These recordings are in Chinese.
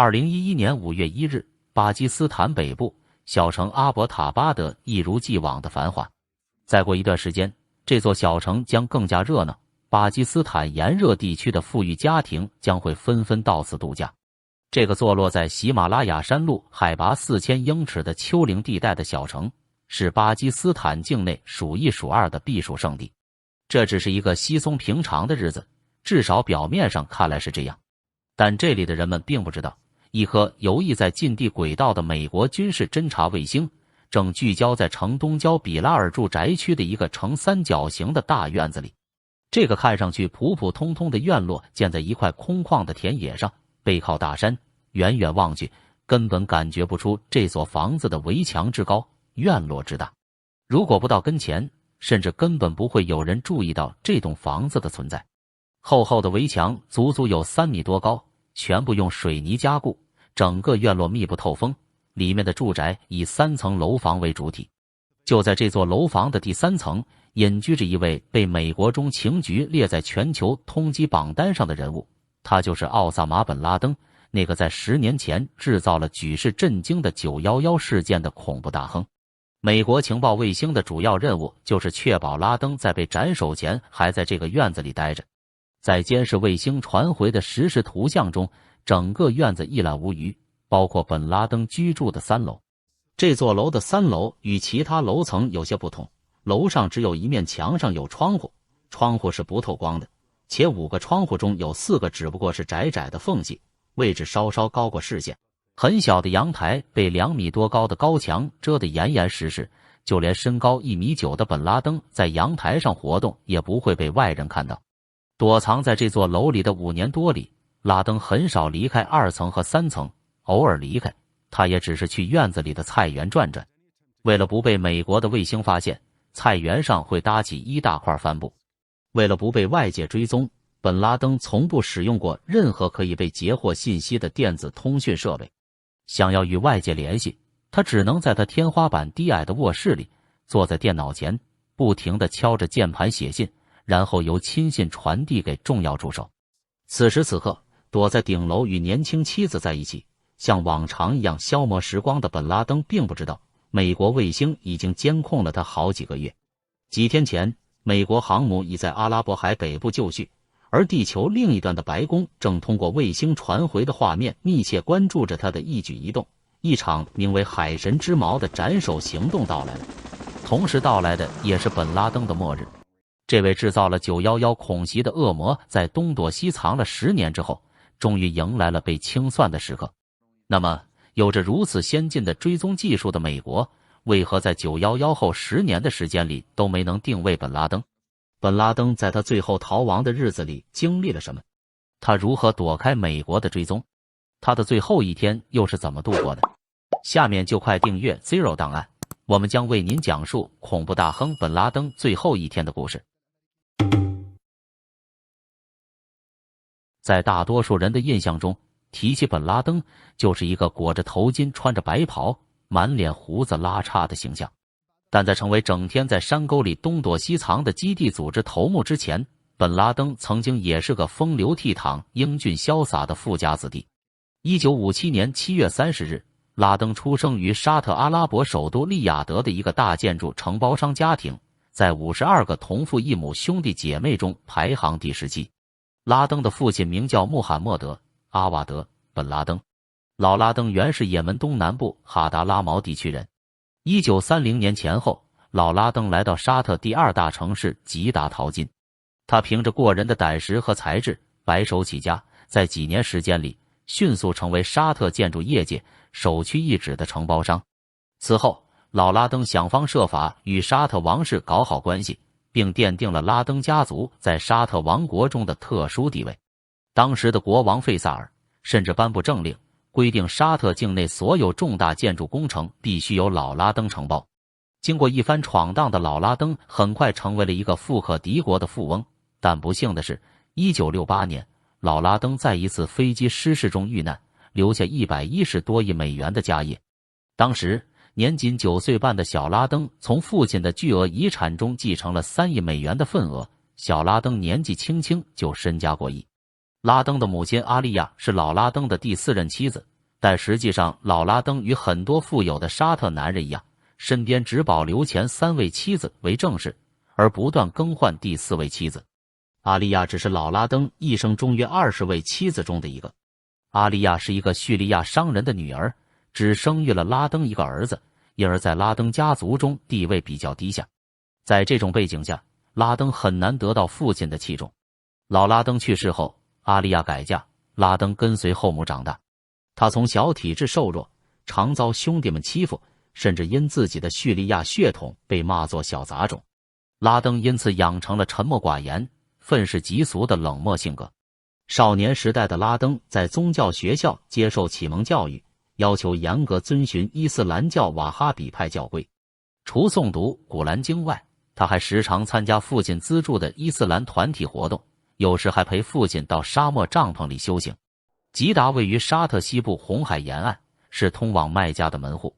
2011年5月1日，巴基斯坦北部小城阿伯塔巴德一如既往的繁华。再过一段时间，这座小城将更加热闹，巴基斯坦炎热地区的富裕家庭将会纷纷到此度假。这个坐落在喜马拉雅山路海拔4000英尺的丘陵地带的小城，是巴基斯坦境内数一数二的避暑胜地。这只是一个稀松平常的日子，至少表面上看来是这样。但这里的人们并不知道，一颗游弋在近地轨道的美国军事侦察卫星正聚焦在城东郊比拉尔住宅区的一个呈三角形的大院子里。这个看上去普普通通的院落建在一块空旷的田野上，背靠大山，远远望去，根本感觉不出这所房子的围墙之高，院落之大。如果不到跟前，甚至根本不会有人注意到这栋房子的存在。厚厚的围墙足足有3米多高，全部用水泥加固，整个院落密不透风。里面的住宅以3层楼房为主体。就在这座楼房的第3层，隐居着一位被美国中情局列在全球通缉榜单上的人物，他就是奥萨马·本·拉登，那个在10年前制造了举世震惊的911事件的恐怖大亨。美国情报卫星的主要任务就是确保拉登在被斩首前还在这个院子里待着。在监视卫星传回的实时图像中，整个院子一览无余，包括本拉登居住的3楼。这座楼的3楼与其他楼层有些不同，楼上只有一面墙上有窗户，窗户是不透光的，且5个窗户中有4个只不过是窄窄的缝隙，位置稍稍高过视线。很小的阳台被2米多高的高墙遮得严严实实，就连身高1.9米的本拉登在阳台上活动也不会被外人看到。躲藏在这座楼里的5年多里，拉登很少离开2层和3层，偶尔离开，他也只是去院子里的菜园转转。为了不被美国的卫星发现，菜园上会搭起一大块帆布。为了不被外界追踪，本拉登从不使用过任何可以被截获信息的电子通讯设备。想要与外界联系，他只能在他天花板低矮的卧室里，坐在电脑前，不停地敲着键盘写信，然后由亲信传递给重要助手。此时此刻，躲在顶楼与年轻妻子在一起，像往常一样消磨时光的本拉登并不知道，美国卫星已经监控了他好几个月。几天前，美国航母已在阿拉伯海北部就绪，而地球另一端的白宫正通过卫星传回的画面密切关注着他的一举一动。一场名为海神之矛的斩首行动到来了，同时到来的也是本拉登的末日。这位制造了911恐袭的恶魔在东躲西藏了10年之后，终于迎来了被清算的时刻。那么有着如此先进的追踪技术的美国，为何在911后10年的时间里都没能定位本拉登？本拉登在他最后逃亡的日子里经历了什么？他如何躲开美国的追踪？他的最后一天又是怎么度过的？下面就快订阅 Zero 档案，我们将为您讲述恐怖大亨本拉登最后一天的故事。在大多数人的印象中，提起本拉登就是一个裹着头巾、穿着白袍、满脸胡子拉碴的形象。但在成为整天在山沟里东躲西藏的基地组织头目之前，本拉登曾经也是个风流倜傥、英俊潇洒的富家子弟。1957年7月30日，拉登出生于沙特阿拉伯首都利雅得的一个大建筑承包商家庭，在52个同父异母兄弟姐妹中排行第17。拉登的父亲名叫穆罕默德·阿瓦德·本拉登，老拉登原是也门东南部哈达拉毛地区人。1930年前后，老拉登来到沙特第2大城市吉达淘金。他凭着过人的胆识和才智，白手起家，在几年时间里迅速成为沙特建筑业界首屈一指的承包商。此后，老拉登想方设法与沙特王室搞好关系，并奠定了拉登家族在沙特王国中的特殊地位。当时的国王费萨尔甚至颁布政令，规定沙特境内所有重大建筑工程必须由老拉登承包。经过一番闯荡的老拉登很快成为了一个富可敌国的富翁，但不幸的是，1968年，老拉登在一次飞机失事中遇难，留下110多亿美元的家业。当时年仅9岁半的小拉登从父亲的巨额遗产中继承了3亿美元的份额。小拉登年纪轻轻就身家过亿。拉登的母亲阿利亚是老拉登的第4任妻子，但实际上，老拉登与很多富有的沙特男人一样，身边只保留前3位妻子为正室，而不断更换第4位妻子。阿利亚只是老拉登一生中约20位妻子中的一个。阿利亚是一个叙利亚商人的女儿，只生育了拉登一个儿子，因而在拉登家族中地位比较低下。在这种背景下，拉登很难得到父亲的器重。老拉登去世后，阿利亚改嫁，拉登跟随后母长大。他从小体质瘦弱，常遭兄弟们欺负，甚至因自己的叙利亚血统被骂作小杂种。拉登因此养成了沉默寡言、愤世嫉俗的冷漠性格。少年时代的拉登在宗教学校接受启蒙教育，要求严格遵循伊斯兰教瓦哈比派教规。除诵读古兰经外，他还时常参加父亲资助的伊斯兰团体活动，有时还陪父亲到沙漠帐篷里修行。吉达位于沙特西部红海沿岸，是通往麦加的门户。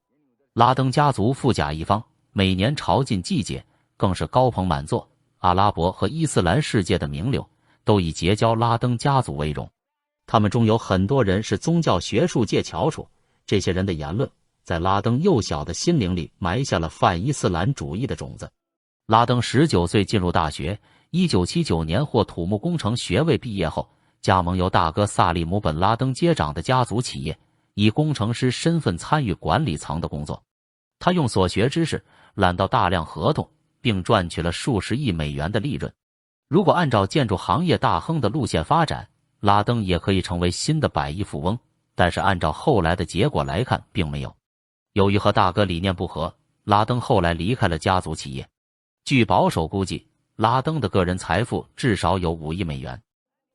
拉登家族富甲一方，每年朝觐季节更是高朋满座，阿拉伯和伊斯兰世界的名流都以结交拉登家族为荣。他们中有很多人是宗教学术界翘楚，这些人的言论在拉登幼小的心灵里埋下了泛伊斯兰主义的种子。拉登19岁进入大学，1979年获土木工程学位毕业后，加盟由大哥萨利姆本拉登接掌的家族企业，以工程师身份参与管理层的工作。他用所学知识揽到大量合同，并赚取了数十亿美元的利润。如果按照建筑行业大亨的路线发展，拉登也可以成为新的100亿富翁，但是按照后来的结果来看，并没有。由于和大哥理念不合，拉登后来离开了家族企业。据保守估计，拉登的个人财富至少有5亿美元。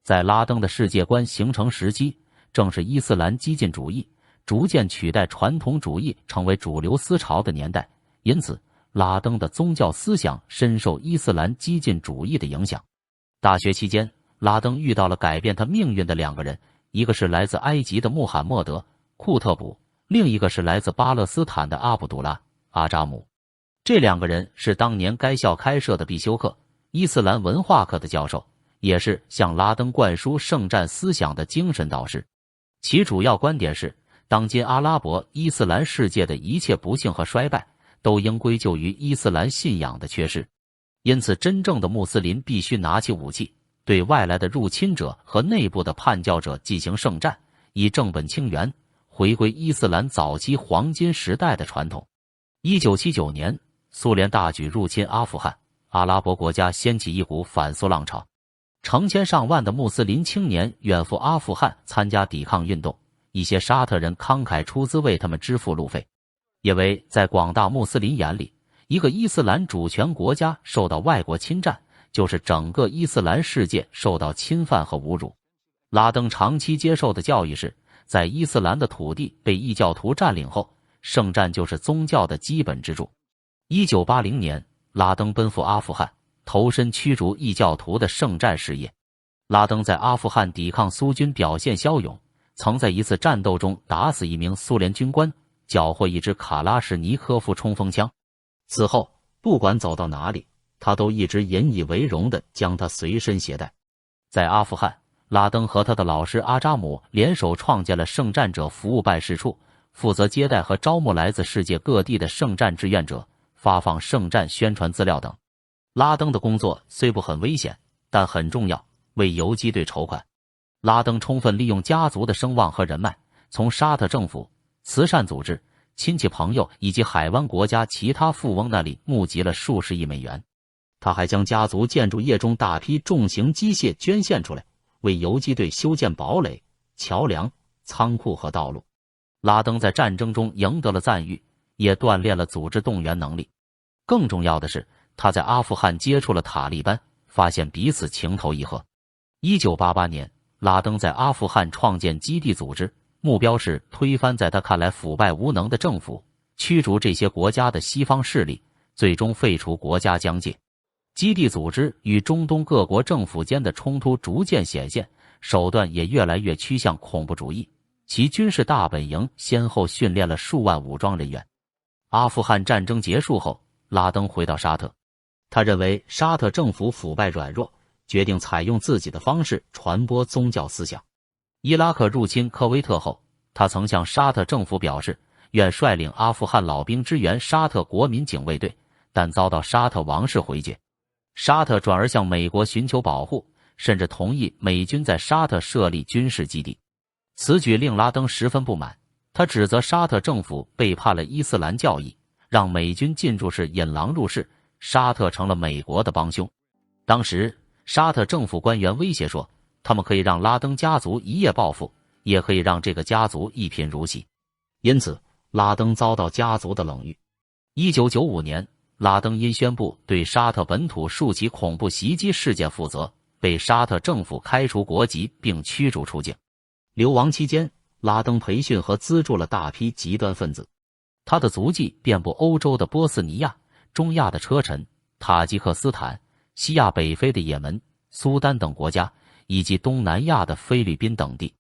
在拉登的世界观形成时期，正是伊斯兰激进主义逐渐取代传统主义成为主流思潮的年代，因此拉登的宗教思想深受伊斯兰激进主义的影响。大学期间，拉登遇到了改变他命运的2个人，一个是来自埃及的穆罕默德·库特卜，另一个是来自巴勒斯坦的阿卜杜拉·阿扎姆。这2个人是当年该校开设的必修课伊斯兰文化课的教授，也是向拉登灌输圣战思想的精神导师。其主要观点是，当今阿拉伯伊斯兰世界的一切不幸和衰败都应归咎于伊斯兰信仰的缺失，因此真正的穆斯林必须拿起武器，对外来的入侵者和内部的叛教者进行圣战，以正本清源，回归伊斯兰早期黄金时代的传统。1979年，苏联大举入侵阿富汗，阿拉伯国家掀起一股反苏浪潮，成千上万的穆斯林青年远赴阿富汗参加抵抗运动，一些沙特人慷慨出资为他们支付路费。因为在广大穆斯林眼里，一个伊斯兰主权国家受到外国侵占，就是整个伊斯兰世界受到侵犯和侮辱。拉登长期接受的教育是，在伊斯兰的土地被异教徒占领后，圣战就是宗教的基本支柱。1980年，拉登奔赴阿富汗，投身驱逐异教徒的圣战事业。拉登在阿富汗抵抗苏军表现骁勇，曾在一次战斗中打死1名苏联军官，缴获一支卡拉什尼科夫冲锋枪。此后，不管走到哪里，他都一直引以为荣地将它随身携带。在阿富汗，拉登和他的老师阿扎姆联手创建了圣战者服务办事处，负责接待和招募来自世界各地的圣战志愿者，发放圣战宣传资料等。拉登的工作虽不很危险，但很重要，为游击队筹款。拉登充分利用家族的声望和人脉，从沙特政府、慈善组织、亲戚朋友以及海湾国家其他富翁那里募集了数十亿美元。他还将家族建筑业中大批重型机械捐献出来，为游击队修建堡垒、桥梁、仓库和道路。拉登在战争中赢得了赞誉，也锻炼了组织动员能力。更重要的是，他在阿富汗接触了塔利班，发现彼此情投意合。1988年，拉登在阿富汗创建基地组织，目标是推翻在他看来腐败无能的政府，驱逐这些国家的西方势力，最终废除国家疆界。基地组织与中东各国政府间的冲突逐渐显现，手段也越来越趋向恐怖主义。其军事大本营先后训练了数万武装人员。阿富汗战争结束后，拉登回到沙特，他认为沙特政府腐败软弱，决定采用自己的方式传播宗教思想。伊拉克入侵科威特后，他曾向沙特政府表示，愿率领阿富汗老兵支援沙特国民警卫队，但遭到沙特王室回绝。沙特转而向美国寻求保护，甚至同意美军在沙特设立军事基地。此举令拉登十分不满，他指责沙特政府背叛了伊斯兰教义，让美军进驻是引狼入室，沙特成了美国的帮凶。当时，沙特政府官员威胁说，他们可以让拉登家族一夜暴富，也可以让这个家族一贫如洗。因此，拉登遭到家族的冷遇。1995年，拉登因宣布对沙特本土数起恐怖袭击事件负责，被沙特政府开除国籍并驱逐出境。流亡期间，拉登培训和资助了大批极端分子，他的足迹遍布欧洲的波斯尼亚、中亚的车臣、塔吉克斯坦、西亚北非的也门、苏丹等国家，以及东南亚的菲律宾等地。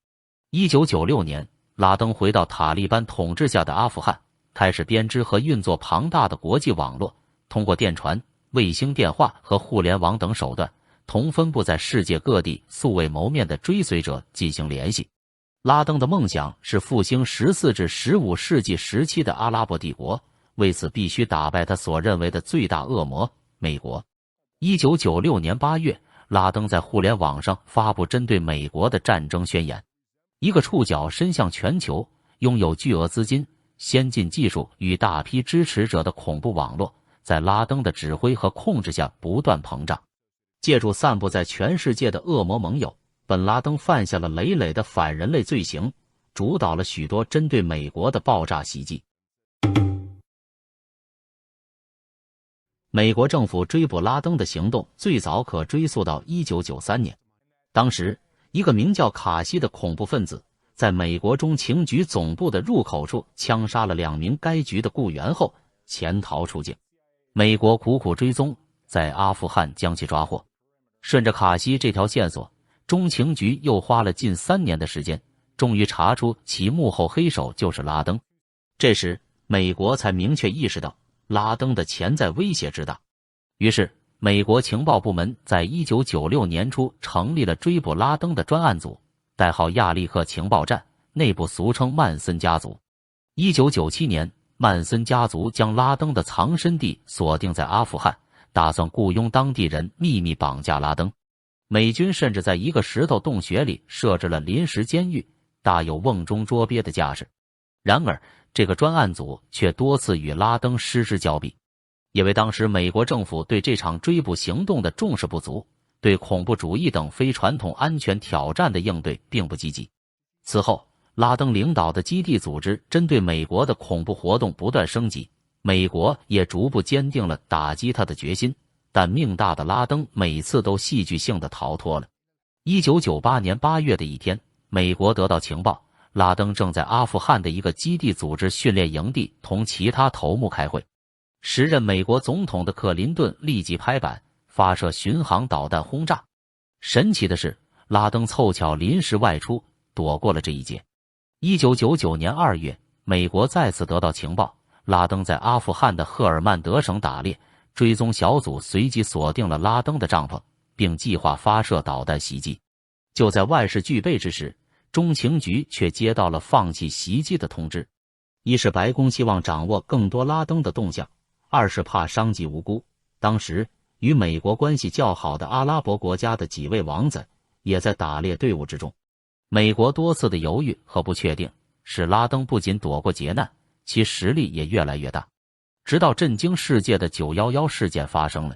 1996年，拉登回到塔利班统治下的阿富汗，开始编织和运作庞大的国际网络，通过电传、卫星电话和互联网等手段，同分布在世界各地素未谋面的追随者进行联系。拉登的梦想是复兴14至15世纪时期的阿拉伯帝国，为此必须打败他所认为的最大恶魔——美国。1996年8月，拉登在互联网上发布针对美国的战争宣言。一个触角伸向全球、拥有巨额资金、先进技术与大批支持者的恐怖网络，在拉登的指挥和控制下不断膨胀。借助散布在全世界的恶魔盟友，本拉登犯下了累累的反人类罪行，主导了许多针对美国的爆炸袭击。美国政府追捕拉登的行动最早可追溯到1993年，当时一个名叫卡西的恐怖分子在美国中情局总部的入口处枪杀了2名该局的雇员后潜逃出境。美国苦苦追踪，在阿富汗将其抓获。顺着卡西这条线索，中情局又花了近3年的时间，终于查出其幕后黑手就是拉登。这时，美国才明确意识到拉登的潜在威胁之大。于是，美国情报部门在1996年初成立了追捕拉登的专案组，代号亚历克情报站，内部俗称曼森家族。1997年，曼森家族将拉登的藏身地锁定在阿富汗，打算雇佣当地人秘密绑架拉登。美军甚至在一个石头洞穴里设置了临时监狱，大有瓮中捉鳖的架势。然而，这个专案组却多次与拉登失之交臂，因为当时美国政府对这场追捕行动的重视不足，对恐怖主义等非传统安全挑战的应对并不积极。此后，拉登领导的基地组织针对美国的恐怖活动不断升级，美国也逐步坚定了打击他的决心，但命大的拉登每次都戏剧性地逃脱了。1998年8月的一天，美国得到情报，拉登正在阿富汗的一个基地组织训练营地同其他头目开会。时任美国总统的克林顿立即拍板发射巡航导弹轰炸。神奇的是，拉登凑巧临时外出，躲过了这一劫。1999年2月，美国再次得到情报，拉登在阿富汗的赫尔曼德省打猎，追踪小组随即锁定了拉登的帐篷，并计划发射导弹袭击。就在万事俱备之时，中情局却接到了放弃袭击的通知。一是白宫希望掌握更多拉登的动向，二是怕伤及无辜。当时与美国关系较好的阿拉伯国家的几位王子也在打猎队伍之中。美国多次的犹豫和不确定使拉登不仅躲过劫难，其实力也越来越大。直到震惊世界的911事件发生了。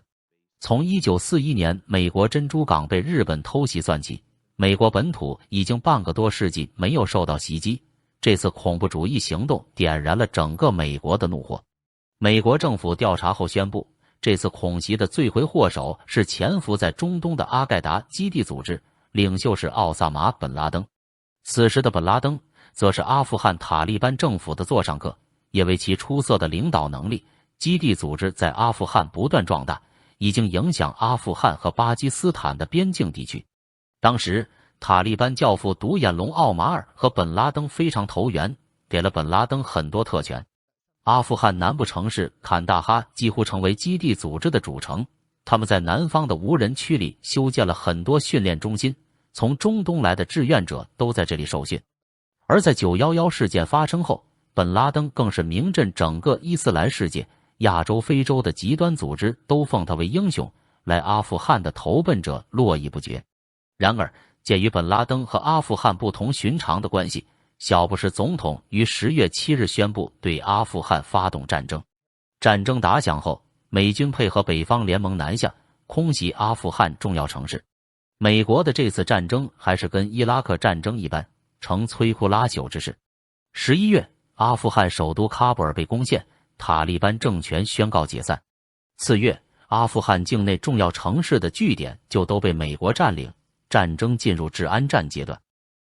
从1941年美国珍珠港被日本偷袭算起，美国本土已经半个多世纪没有受到袭击。这次恐怖主义行动点燃了整个美国的怒火。美国政府调查后宣布，这次恐袭的罪魁祸首是潜伏在中东的阿盖达基地组织，领袖是奥萨马·本·拉登。此时的本·拉登则是阿富汗塔利班政府的座上客，也为其出色的领导能力，基地组织在阿富汗不断壮大，已经影响阿富汗和巴基斯坦的边境地区。当时，塔利班教父独眼龙奥马尔和本拉登非常投缘，给了本拉登很多特权。阿富汗南部城市坎大哈几乎成为基地组织的主城，他们在南方的无人区里修建了很多训练中心，从中东来的志愿者都在这里受训。而在911事件发生后，本拉登更是名震整个伊斯兰世界，亚洲、非洲的极端组织都奉他为英雄，来阿富汗的投奔者络绎不绝。然而，鉴于本拉登和阿富汗不同寻常的关系，小布什总统于10月7日宣布对阿富汗发动战争。战争打响后，美军配合北方联盟南下，空袭阿富汗重要城市。美国的这次战争还是跟伊拉克战争一般，呈摧枯拉朽之势。11月，阿富汗首都喀布尔被攻陷，塔利班政权宣告解散。次月，阿富汗境内重要城市的据点就都被美国占领，战争进入治安战阶段。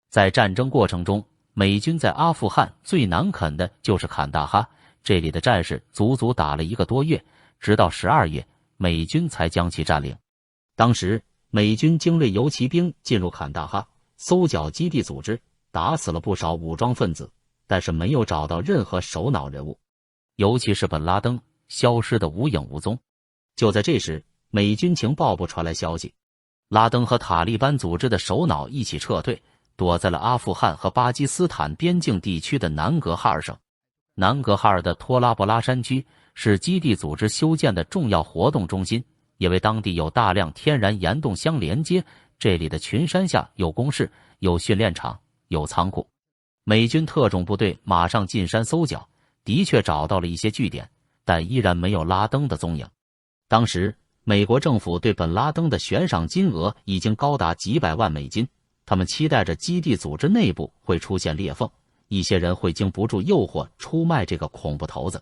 在战争过程中，美军在阿富汗最难啃的就是坎大哈，这里的战事足足打了1个多月，直到12月，美军才将其占领。当时，美军精锐游骑兵进入坎大哈，搜剿基地组织，打死了不少武装分子，但是没有找到任何首脑人物，尤其是本拉登，消失得无影无踪。就在这时，美军情报部传来消息，拉登和塔利班组织的首脑一起撤退，躲在了阿富汗和巴基斯坦边境地区的南格哈尔省。南格哈尔的托拉博拉山区是基地组织修建的重要活动中心，因为当地有大量天然岩洞相连接，这里的群山下有工事、有训练场、有仓库。美军特种部队马上进山搜剿，的确找到了一些据点，但依然没有拉登的踪影。当时，美国政府对本拉登的悬赏金额已经高达几百万美金，他们期待着基地组织内部会出现裂缝，一些人会经不住诱惑出卖这个恐怖头子。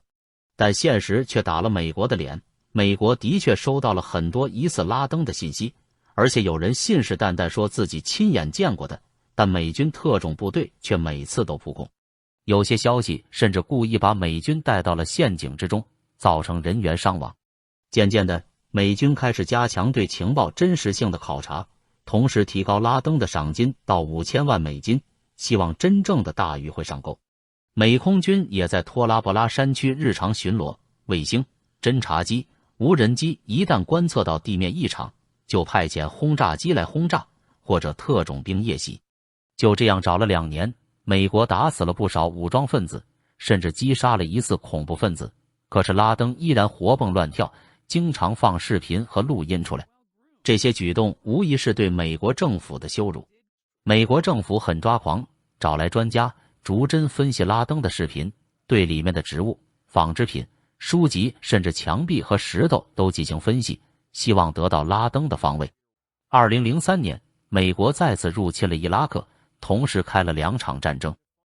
但现实却打了美国的脸，美国的确收到了很多疑似拉登的信息，而且有人信誓旦旦说自己亲眼见过的，但美军特种部队却每次都扑空。有些消息甚至故意把美军带到了陷阱之中，造成人员伤亡。渐渐的，美军开始加强对情报真实性的考察，同时提高拉登的赏金到5000万美金，希望真正的大鱼会上钩。美空军也在托拉博拉山区日常巡逻，卫星、侦察机、无人机一旦观测到地面异常，就派遣轰炸机来轰炸，或者特种兵夜袭。就这样找了2年，美国打死了不少武装分子，甚至击杀了疑似恐怖分子，可是拉登依然活蹦乱跳，经常放视频和录音出来。这些举动无疑是对美国政府的羞辱。美国政府很抓狂，找来专家逐帧分析拉登的视频，对里面的植物、纺织品、书籍甚至墙壁和石头都进行分析，希望得到拉登的方位。2003年，美国再次入侵了伊拉克，同时开了2场战争。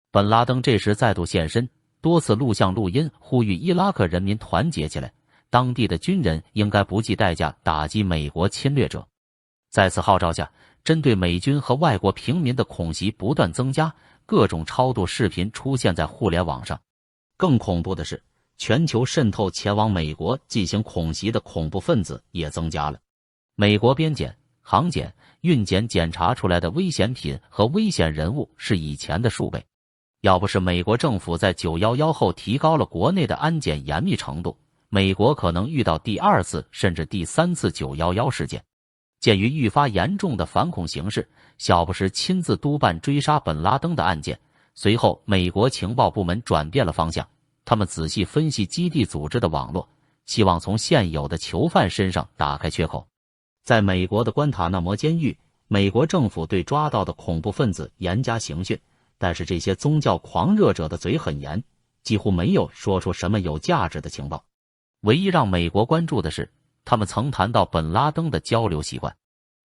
本拉登这时再度现身，多次录像录音呼吁伊拉克人民团结起来，当地的军人应该不计代价打击美国侵略者。在此号召下，针对美军和外国平民的恐袭不断增加，各种超度视频出现在互联网上。更恐怖的是，全球渗透前往美国进行恐袭的恐怖分子也增加了。美国边检、航检、运检检查出来的危险品和危险人物是以前的数倍。要不是美国政府在911后提高了国内的安检严密程度，美国可能遇到第2次甚至第3次911事件。鉴于愈发严重的反恐形势，小布什亲自督办追杀本拉登的案件。随后，美国情报部门转变了方向，他们仔细分析基地组织的网络，希望从现有的囚犯身上打开缺口。在美国的关塔那摩监狱，美国政府对抓到的恐怖分子严加刑讯，但是这些宗教狂热者的嘴很严，几乎没有说出什么有价值的情报。唯一让美国关注的是，他们曾谈到本拉登的交流习惯。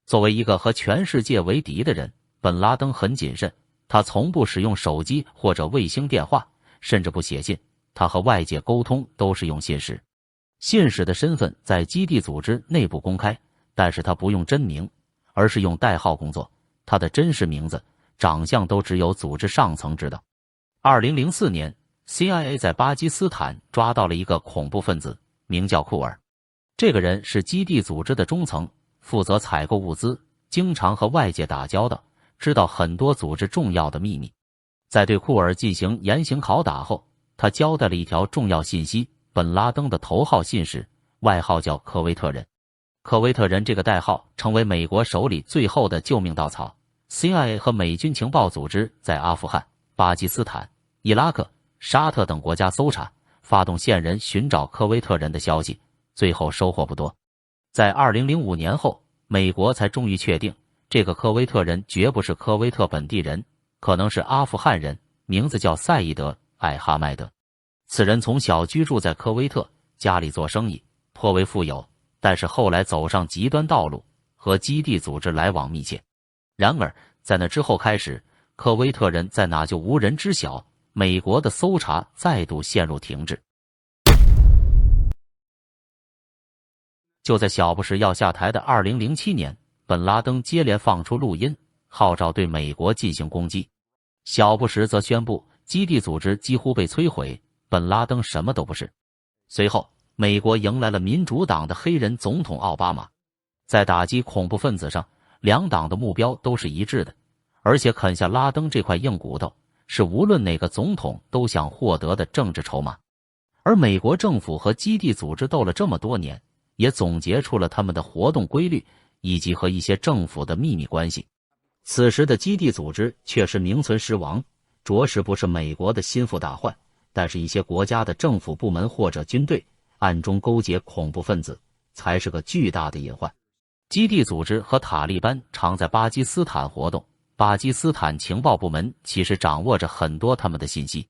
作为一个和全世界为敌的人，本拉登很谨慎，他从不使用手机或者卫星电话，甚至不写信，他和外界沟通都是用信使。信使的身份在基地组织内部公开，但是他不用真名，而是用代号工作，他的真实名字、长相都只有组织上层知道。2004年 CIA 在巴基斯坦抓到了一个恐怖分子，名叫库尔。这个人是基地组织的中层，负责采购物资，经常和外界打交道，知道很多组织重要的秘密。在对库尔进行严刑拷打后，他交代了一条重要信息：本拉登的头号信使，外号叫科威特人。科威特人这个代号成为美国手里最后的救命稻草。CIA 和美军情报组织在阿富汗、巴基斯坦、伊拉克、沙特等国家搜查，发动线人寻找科威特人的消息，最后收获不多。在2005年后，美国才终于确定这个科威特人绝不是科威特本地人，可能是阿富汗人，名字叫赛义德·艾哈迈德。此人从小居住在科威特，家里做生意，颇为富有，但是后来走上极端道路，和基地组织来往密切。然而在那之后开始，科威特人在哪就无人知晓，美国的搜查再度陷入停滞。就在小布什要下台的2007年，本拉登接连放出录音，号召对美国进行攻击。小布什则宣布基地组织几乎被摧毁，本拉登什么都不是。随后，美国迎来了民主党的黑人总统奥巴马。在打击恐怖分子上，两党的目标都是一致的，而且啃下拉登这块硬骨头，是无论哪个总统都想获得的政治筹码。而美国政府和基地组织斗了这么多年，也总结出了他们的活动规律以及和一些政府的秘密关系。此时的基地组织却是名存实亡，着实不是美国的心腹大患，但是一些国家的政府部门或者军队暗中勾结恐怖分子，才是个巨大的隐患。基地组织和塔利班常在巴基斯坦活动，巴基斯坦情报部门其实掌握着很多他们的信息，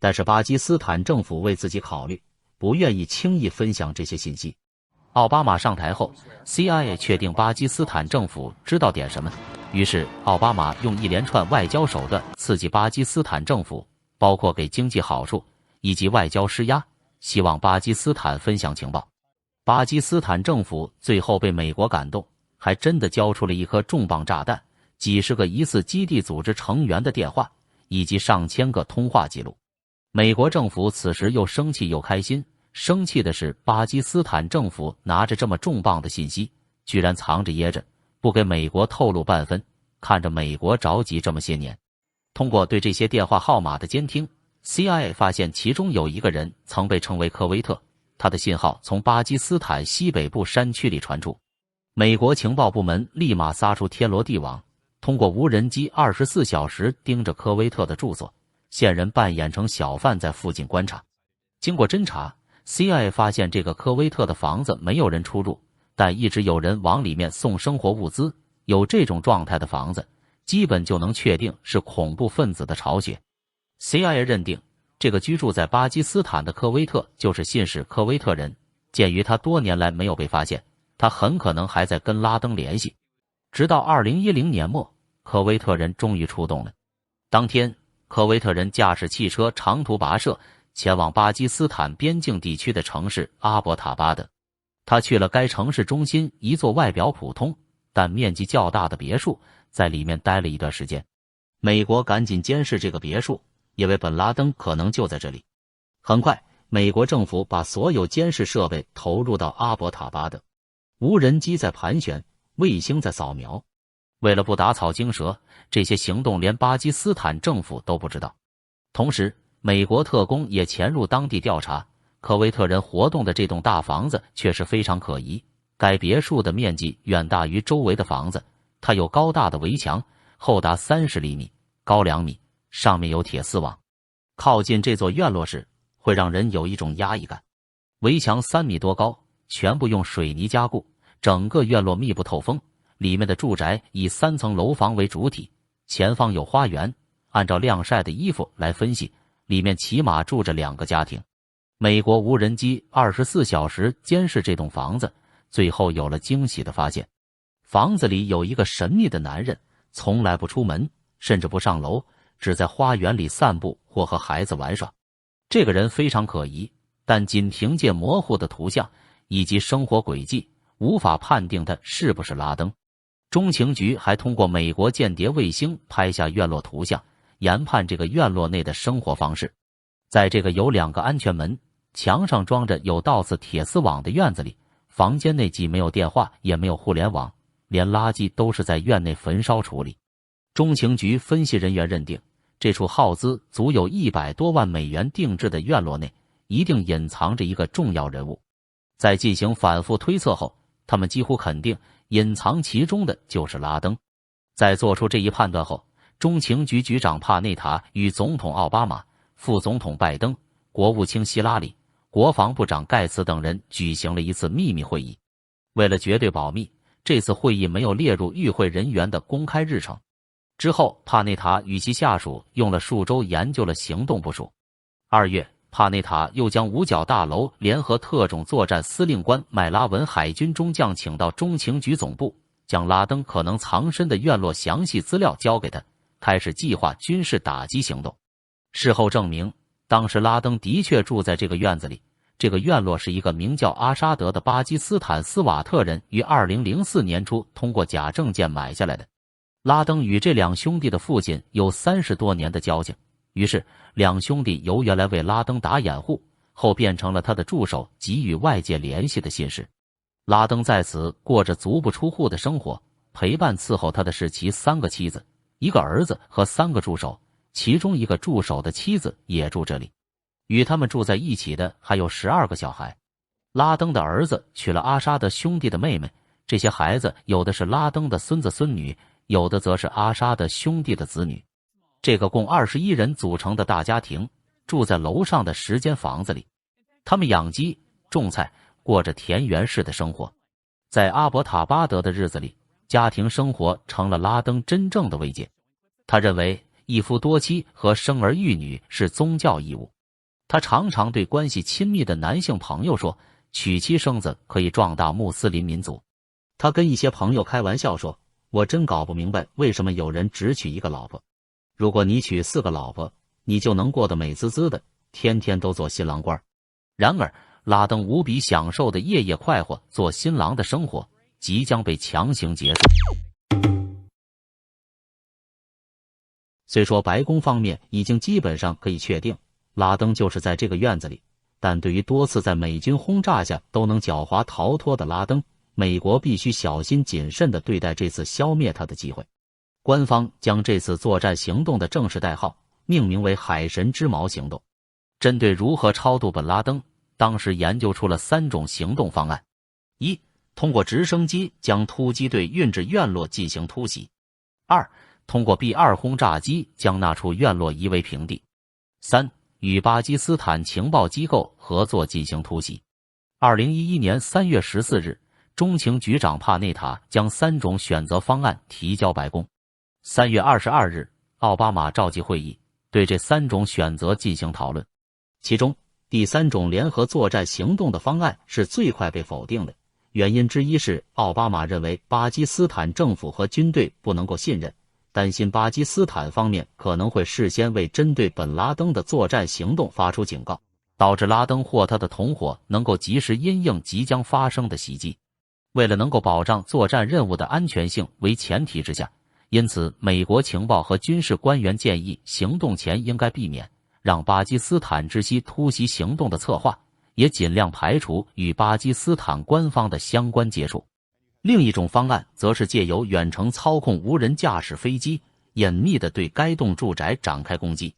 但是巴基斯坦政府为自己考虑，不愿意轻易分享这些信息。奥巴马上台后 ，CIA 确定巴基斯坦政府知道点什么，于是奥巴马用一连串外交手段刺激巴基斯坦政府，包括给经济好处以及外交施压，希望巴基斯坦分享情报。巴基斯坦政府最后被美国感动，还真的交出了一颗重磅炸弹，几十个疑似基地组织成员的电话，以及上千个通话记录。美国政府此时又生气又开心，生气的是巴基斯坦政府拿着这么重磅的信息，居然藏着掖着，不给美国透露半分，看着美国着急这么些年。通过对这些电话号码的监听， CIA 发现其中有一个人曾被称为科威特，他的信号从巴基斯坦西北部山区里传出。美国情报部门立马撒出天罗地网，通过无人机24小时盯着科威特的住所，线人扮演成小贩在附近观察。经过侦查， CIA 发现这个科威特的房子没有人出入，但一直有人往里面送生活物资，有这种状态的房子，基本就能确定是恐怖分子的巢穴。CIA 认定这个居住在巴基斯坦的科威特就是信使科威特人，鉴于他多年来没有被发现，他很可能还在跟拉登联系。直到2010年末，科威特人终于出动了。当天，科威特人驾驶汽车长途跋涉，前往巴基斯坦边境地区的城市阿伯塔巴德。他去了该城市中心一座外表普通但面积较大的别墅，在里面待了一段时间。美国赶紧监视这个别墅，因为本拉登可能就在这里。很快，美国政府把所有监视设备投入到阿伯塔巴德，无人机在盘旋，卫星在扫描。为了不打草惊蛇，这些行动连巴基斯坦政府都不知道。同时，美国特工也潜入当地调查，科威特人活动的这栋大房子确实非常可疑。该别墅的面积远大于周围的房子，它有高大的围墙，厚达30厘米，高2米，上面有铁丝网。靠近这座院落时，会让人有一种压抑感。围墙3米多高，全部用水泥加固，整个院落密不透风。里面的住宅以3层楼房为主体，前方有花园。按照晾晒的衣服来分析，里面起码住着2个家庭。美国无人机24小时监视这栋房子，最后有了惊喜的发现。房子里有一个神秘的男人，从来不出门，甚至不上楼，只在花园里散步或和孩子玩耍。这个人非常可疑，但仅凭借模糊的图像以及生活轨迹，无法判定他是不是拉登。中情局还通过美国间谍卫星拍下院落图像，研判这个院落内的生活方式。在这个有2个安全门、墙上装着有倒刺铁丝网的院子里，房间内既没有电话也没有互联网，连垃圾都是在院内焚烧处理。中情局分析人员认定，这处耗资足有100多万美元定制的院落内，一定隐藏着一个重要人物。在进行反复推测后，他们几乎肯定隐藏其中的就是拉登。在做出这一判断后，中情局局长帕内塔与总统奥巴马、副总统拜登、国务卿希拉里、国防部长盖茨等人举行了一次秘密会议。为了绝对保密，这次会议没有列入与会人员的公开日程。之后，帕内塔与其下属用了数周研究了行动部署。2月，帕内塔又将五角大楼联合特种作战司令官麦拉文海军中将请到中情局总部，将拉登可能藏身的院落详细资料交给他，开始计划军事打击行动。事后证明，当时拉登的确住在这个院子里。这个院落是一个名叫阿沙德的巴基斯坦斯瓦特人于2004年初通过假证件买下来的。拉登与这两兄弟的父亲有30多年的交情，于是两兄弟由原来为拉登打掩护，后变成了他的助手及与外界联系的信使。拉登在此过着足不出户的生活，陪伴伺候他的是其3个妻子、1个儿子和3个助手，其中1个助手的妻子也住这里。与他们住在一起的还有12个小孩。拉登的儿子娶了阿沙德兄弟的妹妹，这些孩子有的是拉登的孙子孙女，有的则是阿沙德兄弟的子女。这个共21人组成的大家庭住在楼上的10间房子里，他们养鸡、种菜，过着田园式的生活。在阿伯塔巴德的日子里，家庭生活成了拉登真正的慰藉。他认为一夫多妻和生儿育女是宗教义务。他常常对关系亲密的男性朋友说，娶妻生子可以壮大穆斯林民族。他跟一些朋友开玩笑说，我真搞不明白为什么有人只娶1个老婆。如果你娶4个老婆，你就能过得美滋滋的，天天都做新郎官。然而，拉登无比享受的夜夜快活做新郎的生活即将被强行结束。虽说白宫方面已经基本上可以确定拉登就是在这个院子里，但对于多次在美军轰炸下都能狡猾逃脱的拉登，美国必须小心谨慎地对待这次消灭他的机会。官方将这次作战行动的正式代号命名为海神之矛行动。针对如何超度本拉登，当时研究出了3种行动方案： 1. 通过直升机将突击队运至院落进行突袭； 2. 通过 B-2 轰炸机将那处院落夷为平地； 3. 与巴基斯坦情报机构合作进行突袭。2011年3月14日，中情局长帕内塔将3种选择方案提交白宫。3月22日，奥巴马召集会议，对这3种选择进行讨论。其中，第3种联合作战行动的方案是最快被否定的，原因之一是奥巴马认为巴基斯坦政府和军队不能够信任，担心巴基斯坦方面可能会事先为针对本拉登的作战行动发出警告，导致拉登或他的同伙能够及时因应即将发生的袭击。为了能够保障作战任务的安全性为前提之下，因此美国情报和军事官员建议行动前应该避免让巴基斯坦知悉突袭行动的策划，也尽量排除与巴基斯坦官方的相关接触。另一种方案则是借由远程操控无人驾驶飞机，隐秘地对该栋住宅展开攻击。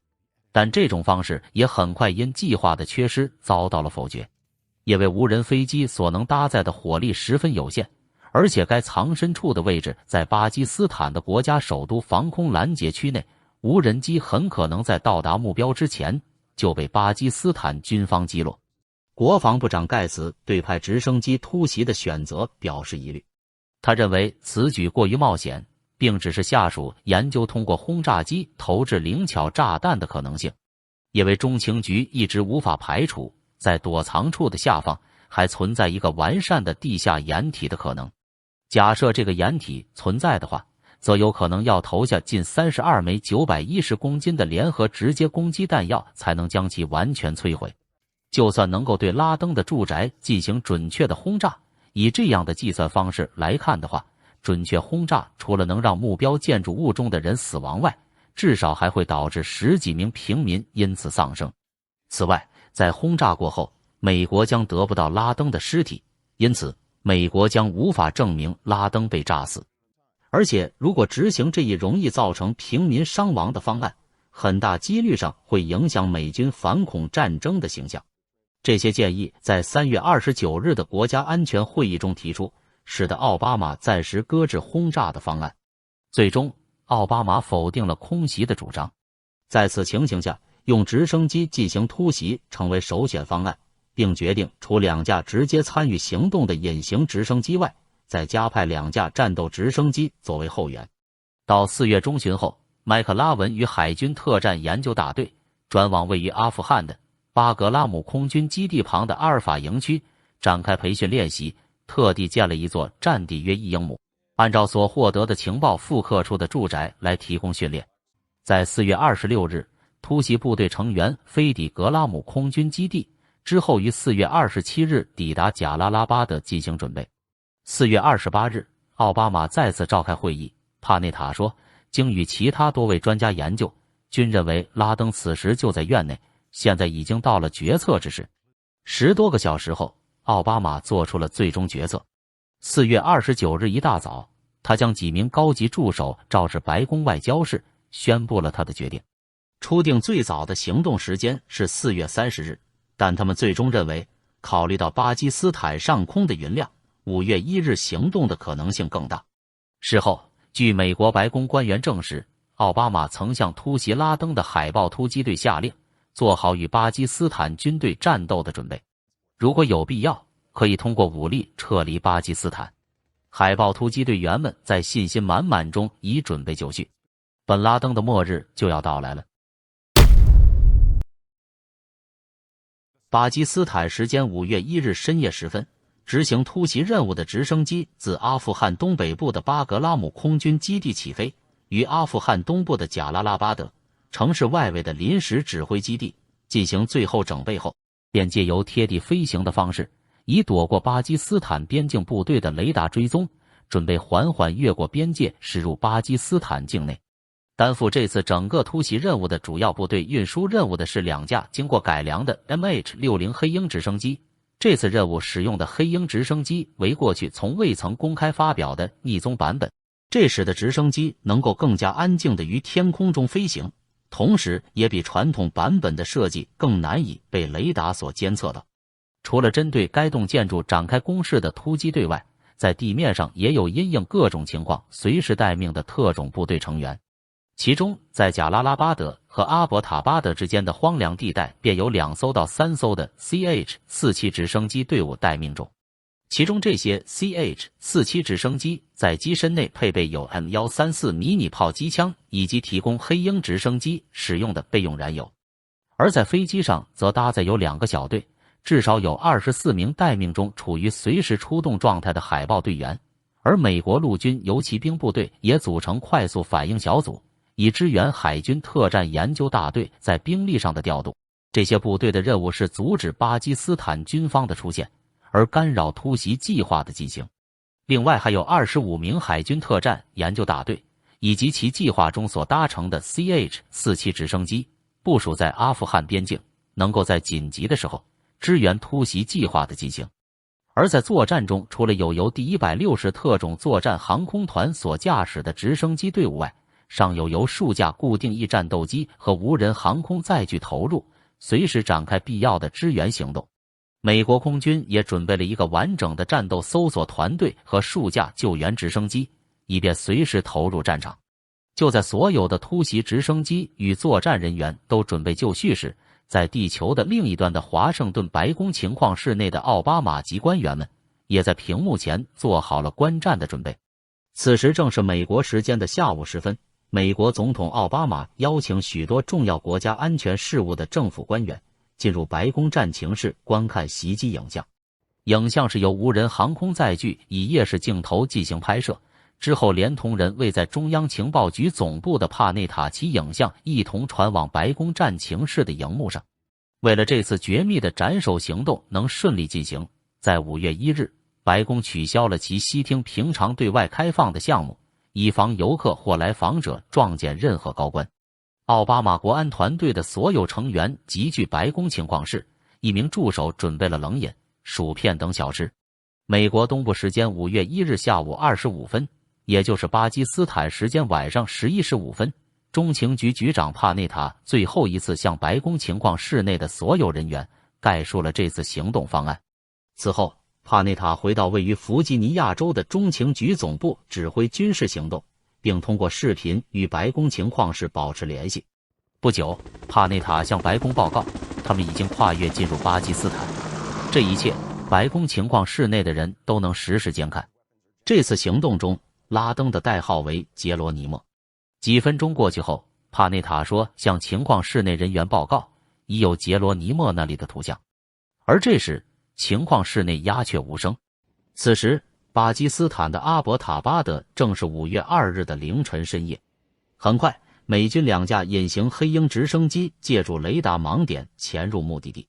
但这种方式也很快因计划的缺失遭到了否决，因为无人飞机所能搭载的火力十分有限，而且该藏身处的位置在巴基斯坦的国家首都防空拦截区内，无人机很可能在到达目标之前就被巴基斯坦军方击落。国防部长盖茨对派直升机突袭的选择表示疑虑，他认为此举过于冒险，并指示下属研究通过轰炸机投掷灵巧炸弹的可能性，因为中情局一直无法排除在躲藏处的下方还存在一个完善的地下掩体的可能。假设这个掩体存在的话，则有可能要投下近32枚910公斤的联合直接攻击弹药才能将其完全摧毁。就算能够对拉登的住宅进行准确的轰炸，以这样的计算方式来看的话，准确轰炸除了能让目标建筑物中的人死亡外，至少还会导致10几名平民因此丧生。此外，在轰炸过后，美国将得不到拉登的尸体，因此美国将无法证明拉登被炸死。而且，如果执行这一容易造成平民伤亡的方案，很大几率上会影响美军反恐战争的形象。这些建议在3月29日的国家安全会议中提出，使得奥巴马暂时搁置轰炸的方案。最终，奥巴马否定了空袭的主张。在此情形下，用直升机进行突袭成为首选方案，并决定除2架直接参与行动的隐形直升机外，再加派2架战斗直升机作为后援。到4月中旬后，麦克拉文与海军特战研究大队转往位于阿富汗的巴格拉姆空军基地旁的阿尔法营区展开培训练习，特地建了一座占地约1英亩，按照所获得的情报复刻出的住宅来提供训练。在4月26日，突袭部队成员飞抵格拉姆空军基地，之后于4月27日抵达贾拉拉巴德进行准备。4月28日，奥巴马再次召开会议，帕内塔说，经与其他多位专家研究，均认为拉登此时就在院内，现在已经到了决策之时。10多个小时后，奥巴马做出了最终决策。4月29日一大早，他将几名高级助手召至白宫外交室，宣布了他的决定。初定最早的行动时间是4月30日，但他们最终认为，考虑到巴基斯坦上空的云量，5月1日行动的可能性更大。事后，据美国白宫官员证实，奥巴马曾向突袭拉登的海豹突击队下令，做好与巴基斯坦军队战斗的准备，如果有必要，可以通过武力撤离巴基斯坦。海豹突击队员们在信心满满中已准备就绪，本拉登的末日就要到来了。巴基斯坦时间5月1日深夜时分，执行突袭任务的直升机自阿富汗东北部的巴格拉姆空军基地起飞，于阿富汗东部的贾拉拉巴德城市外围的临时指挥基地进行最后整备后，便借由贴地飞行的方式，以躲过巴基斯坦边境部队的雷达追踪，准备缓缓越过边界驶入巴基斯坦境内。担负这次整个突袭任务的主要部队运输任务的是2架经过改良的 MH-60 黑鹰直升机。这次任务使用的黑鹰直升机为过去从未曾公开发表的逆踪版本，这使得直升机能够更加安静地于天空中飞行，同时也比传统版本的设计更难以被雷达所监测到。除了针对该栋建筑展开攻势的突击队外，在地面上也有因应各种情况随时待命的特种部队成员。其中，在贾拉拉巴德和阿伯塔巴德之间的荒凉地带，便有2艘到3艘的 CH-47直升机队伍待命中。其中这些 CH-47直升机在机身内配备有 M134 迷你炮机枪，以及提供黑鹰直升机使用的备用燃油。而在飞机上则搭载有2个小队，至少有24名待命中处于随时出动状态的海豹队员。而美国陆军游骑兵部队也组成快速反应小组，以支援海军特战研究大队在兵力上的调度。这些部队的任务是阻止巴基斯坦军方的出现，而干扰突袭计划的进行。另外还有25名海军特战研究大队，以及其计划中所搭乘的 CH-47直升机，部署在阿富汗边境，能够在紧急的时候支援突袭计划的进行。而在作战中，除了有由第160特种作战航空团所驾驶的直升机队伍外，尚有由数架固定翼战斗机和无人航空载具投入，随时展开必要的支援行动。美国空军也准备了一个完整的战斗搜索团队和数架救援直升机，以便随时投入战场。就在所有的突袭直升机与作战人员都准备就绪时，在地球的另一端的华盛顿白宫情况室内的奥巴马及官员们，也在屏幕前做好了观战的准备。此时正是美国时间的下午时分，美国总统奥巴马邀请许多重要国家安全事务的政府官员进入白宫战情室观看袭击影像。影像是由无人航空载具以夜视镜头进行拍摄，之后连同人为在中央情报局总部的帕内塔奇影像一同传往白宫战情室的荧幕上。为了这次绝密的斩首行动能顺利进行，在5月1日，白宫取消了其西厅平常对外开放的项目，以防游客或来访者撞见任何高官。奥巴马国安团队的所有成员集聚白宫情况室，一名助手准备了冷饮、薯片等小吃。美国东部时间5月1日下午25分，也就是巴基斯坦时间晚上11时5分，中情局局长帕内塔最后一次向白宫情况室内的所有人员概述了这次行动方案。此后，帕内塔回到位于弗吉尼亚州的中情局总部指挥军事行动，并并通过视频与白宫情况室保持联系。不久，帕内塔向白宫报告，他们已经跨越进入巴基斯坦。这一切，白宫情况室内的人都能实时监看。这次行动中，拉登的代号为杰罗尼莫。几分钟过去后，帕内塔说向情况室内人员报告，已有杰罗尼莫那里的图像。而这时，情况室内鸦雀无声。此时，巴基斯坦的阿伯塔巴德正是5月2日的凌晨深夜。很快，美军2架隐形黑鹰直升机借助雷达盲点潜入目的地。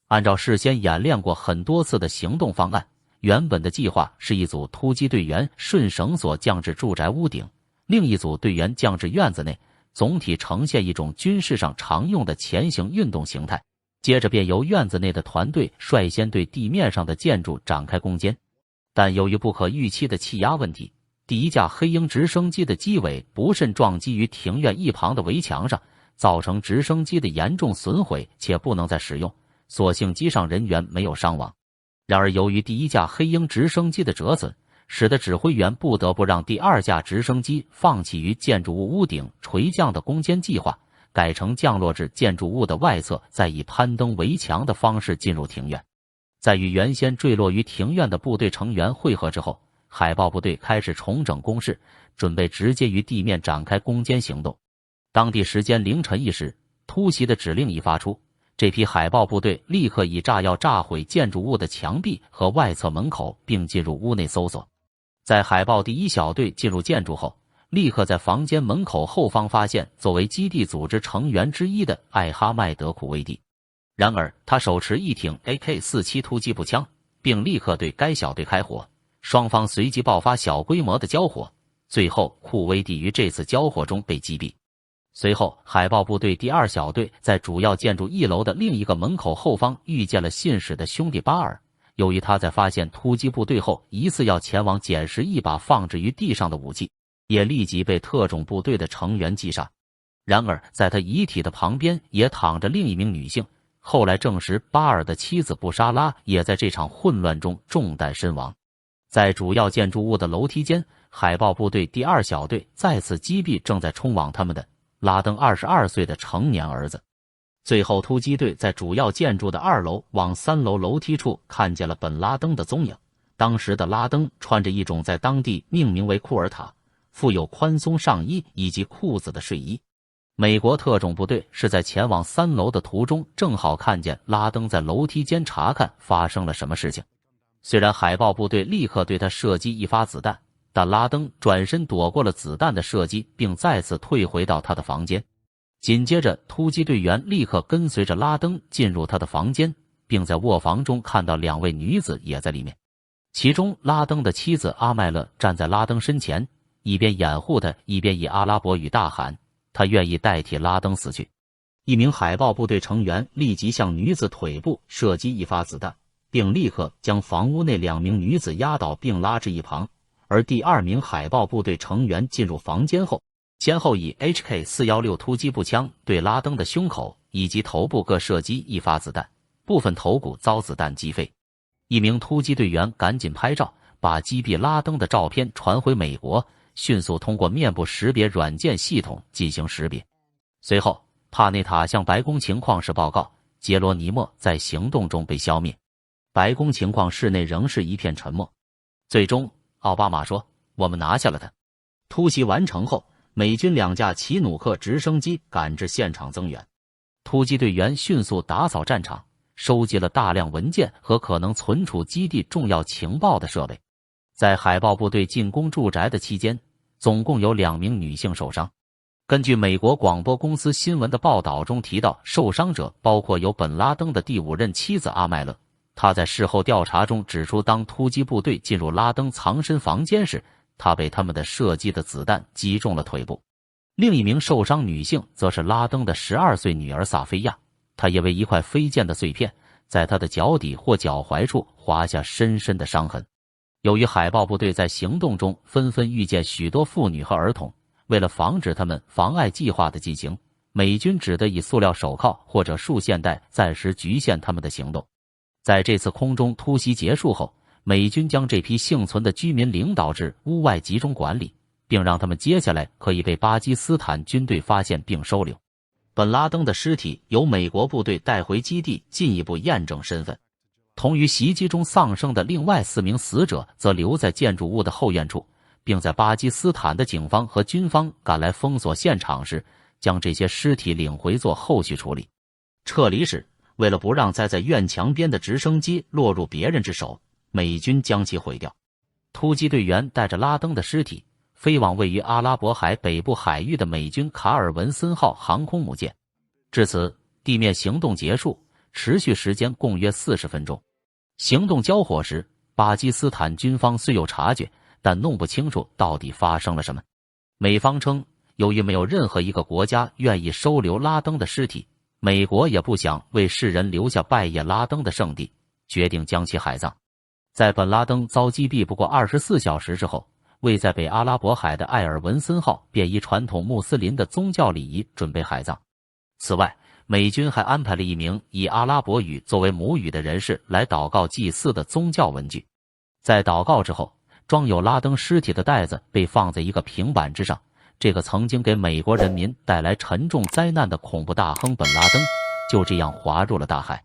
按照事先演练过很多次的行动方案，原本的计划是一组突击队员顺绳索降至住宅屋顶，另一组队员降至院子内，总体呈现一种军事上常用的前行运动形态。接着便由院子内的团队率先对地面上的建筑展开攻坚。但由于不可预期的气压问题，第一架黑鹰直升机的机尾不慎撞击于庭院一旁的围墙上，造成直升机的严重损毁且不能再使用，所幸机上人员没有伤亡。然而由于第一架黑鹰直升机的折损，使得指挥员不得不让第2架直升机放弃于建筑物屋顶垂降的攻坚计划，改成降落至建筑物的外侧，再以攀登围墙的方式进入庭院。在与原先坠落于庭院的部队成员会合之后，海豹部队开始重整攻势，准备直接于地面展开攻坚行动。当地时间凌晨1时，突袭的指令一发出，这批海豹部队立刻以炸药炸毁建筑物的墙壁和外侧门口，并进入屋内搜索。在海豹第1小队进入建筑后，立刻在房间门口后方发现作为基地组织成员之一的艾哈迈德·库威蒂。然而他手持一挺 AK-47突击步枪，并立刻对该小队开火，双方随即爆发小规模的交火，最后库威蒂于这次交火中被击毙。随后海豹部队第2小队在主要建筑1楼的另一个门口后方遇见了信使的兄弟巴尔，由于他在发现突击部队后疑似要前往捡拾一把放置于地上的武器，也立即被特种部队的成员击杀。然而在他遗体的旁边也躺着另一名女性，后来证实巴尔的妻子布莎拉也在这场混乱中中弹身亡。在主要建筑物的楼梯间，海豹部队第2小队再次击毙正在冲往他们的拉登22岁的成年儿子。最后突击队在主要建筑的2楼往3楼楼梯处看见了本拉登的踪影。当时的拉登穿着一种在当地命名为库尔塔，附有宽松上衣以及裤子的睡衣。美国特种部队是在前往3楼的途中，正好看见拉登在楼梯间查看发生了什么事情。虽然海豹部队立刻对他射击一发子弹，但拉登转身躲过了子弹的射击，并再次退回到他的房间。紧接着突击队员立刻跟随着拉登进入他的房间，并在卧房中看到2位女子也在里面。其中拉登的妻子阿麦勒站在拉登身前，一边掩护他，一边以阿拉伯语大喊他愿意代替拉登死去。一名海豹部队成员立即向女子腿部射击一发子弹，并立刻将房屋内2名女子压倒并拉至一旁。而第2名海豹部队成员进入房间后，先后以 HK-416突击步枪对拉登的胸口以及头部各射击一发子弹，部分头骨遭子弹击飞。一名突击队员赶紧拍照，把击毙拉登的照片传回美国，迅速通过面部识别软件系统进行识别。随后帕内塔向白宫情况室报告，杰罗尼莫在行动中被消灭。白宫情况室内仍是一片沉默。最终奥巴马说，我们拿下了他。突袭完成后，美军2架奇努克直升机赶至现场增援。突击队员迅速打扫战场，收集了大量文件和可能存储基地重要情报的设备。在海豹部队进攻住宅的期间，总共有2名女性受伤。根据美国广播公司新闻的报道中提到，受伤者包括有本拉登的第5任妻子阿麦勒。他在事后调查中指出，当突击部队进入拉登藏身房间时，他被他们的射击的子弹击中了腿部。另一名受伤女性则是拉登的12岁女儿萨菲亚，她因为一块飞溅的碎片在她的脚底或脚踝处划下深深的伤痕。由于海豹部队在行动中纷纷遇见许多妇女和儿童，为了防止他们妨碍计划的进行，美军只得以塑料手铐或者束线带暂时局限他们的行动。在这次空中突袭结束后，美军将这批幸存的居民领导至屋外集中管理，并让他们接下来可以被巴基斯坦军队发现并收留。本拉登的尸体由美国部队带回基地，进一步验证身份。同于袭击中丧生的另外4名死者则留在建筑物的后院处，并在巴基斯坦的警方和军方赶来封锁现场时，将这些尸体领回做后续处理。撤离时，为了不让栽在院墙边的直升机落入别人之手，美军将其毁掉。突击队员带着拉登的尸体飞往位于阿拉伯海北部海域的美军卡尔文森号航空母舰。至此，地面行动结束，持续时间共约40分钟。行动交火时，巴基斯坦军方虽有察觉，但弄不清楚到底发生了什么。美方称，由于没有任何一个国家愿意收留拉登的尸体，美国也不想为世人留下拜谒拉登的圣地，决定将其海葬。在本拉登遭击毙不过24小时之后，位在北阿拉伯海的艾尔文森号便依传统穆斯林的宗教礼仪准备海葬。此外，美军还安排了一名以阿拉伯语作为母语的人士来祷告祭祀的宗教文具。在祷告之后，装有拉登尸体的袋子被放在一个平板之上，这个曾经给美国人民带来沉重灾难的恐怖大亨本拉登就这样滑入了大海。